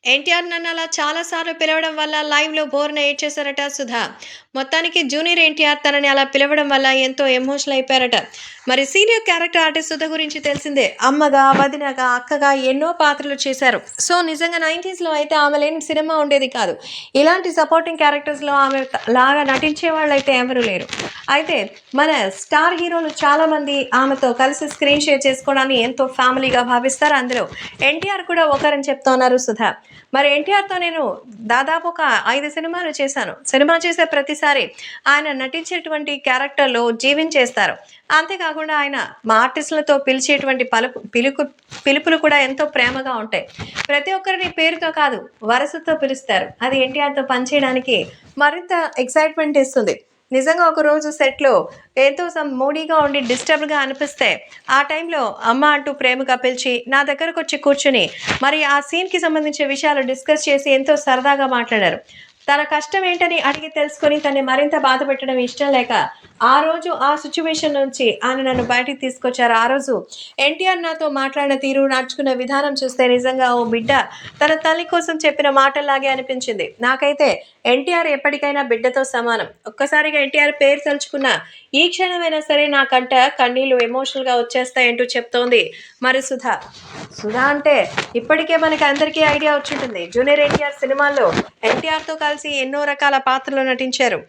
ఎన్టీఆర్ నన్ను అలా చాలా సార్లు పిలవడం వల్ల లైవ్‌లో బోరున ఏడ్చేశారట సుధా. మొత్తానికి జూనియర్ ఎన్టీఆర్ తనని అలా పిలవడం వల్ల ఎంతో ఎమోషనల్ అయిపోయారట. మరి సీనియర్ క్యారెక్టర్ ఆర్టిస్ట్ సుధ గురించి తెలిసిందే. అమ్మగా, వదినగా, అక్కగా ఎన్నో పాత్రలు చేశారు. సో నిజంగా 90స్‌లో అయితే ఆమె లేని సినిమా ఉండేది కాదు. ఇలాంటి సపోర్టింగ్ క్యారెక్టర్స్‌లో ఆమె లాగా నటించే వాళ్ళైతే ఎవరు లేరు. అయితే మన స్టార్ హీరోలు చాలామంది ఆమెతో కలిసి స్క్రీన్ షేర్ చేసుకోవడాన్ని ఎంతో ఫ్యామిలీగా భావిస్తారు. అందులో ఎన్టీఆర్ కూడా ఒకరని చెప్తున్నారు సుధా. మరి ఎన్టీఆర్‌తో నేను దాదాపు ఒక 5 సినిమాలు చేశాను. సినిమా చేసే ప్రతిసారి ఆయన నటించేటువంటి క్యారెక్టర్‌లో జీవించేస్తారు. అంతేకాకుండా ఆయన మా ఆర్టిస్టులతో పిలిచేటువంటి పిలుపులు కూడా ఎంతో ప్రేమగా ఉంటాయి. ప్రతి ఒక్కరిని పేరుతో కాదు, వరసతో పిలుస్తారు. అది ఎన్టీఆర్‌తో పనిచేయడానికి మరింత ఎక్సైట్‌మెంట్ ఇస్తుంది. నిజంగా ఒకరోజు సెట్‌లో ఎంతో మూడీగా ఉండి డిస్టర్బ్‌గా అనిపిస్తే, ఆ టైంలో అమ్మ అంటూ ప్రేమగా పిలిచి నా దగ్గరకొచ్చి కూర్చొని మరి ఆ సీన్‌కి సంబంధించిన విషయాలు డిస్కస్ చేసి ఎంతో సరదాగా మాట్లాడారు. తన కష్టం ఏంటని అడిగి తెలుసుకొని తనని మరింత బాధపెట్టడం ఇష్టం లేక, ఆ రోజు ఆ సిట్యుయేషన్ నుంచి ఆయన నన్ను బయటికి తీసుకొచ్చారు. ఆ రోజు ఎన్టీఆర్ నాతో మాట్లాడిన తీరు, నడుచుకున్న విధానం చూస్తే నిజంగా ఓ బిడ్డ తన తల్లి కోసం చెప్పిన మాటల్లాగే అనిపించింది. నాకైతే ఎన్టీఆర్ ఎప్పటికైనా బిడ్డతో సమానం. ఒక్కసారిగా ఎన్టీఆర్ పేరు తలుచుకున్న ఈ క్షణమైనా సరే నా కంట కన్నీళ్లు ఎమోషనల్‌గా వచ్చేస్తాయంటూ చెప్తోంది మరి సుధ. సుధా అంటే ఇప్పటికే మనకి అందరికీ ఐడియా వచ్చుంటుంది. జూనియర్ ఎన్టీఆర్ సినిమాల్లో ఎన్టీఆర్‌తో కలిసి ఎన్నో రకాల పాత్రలు నటించారు.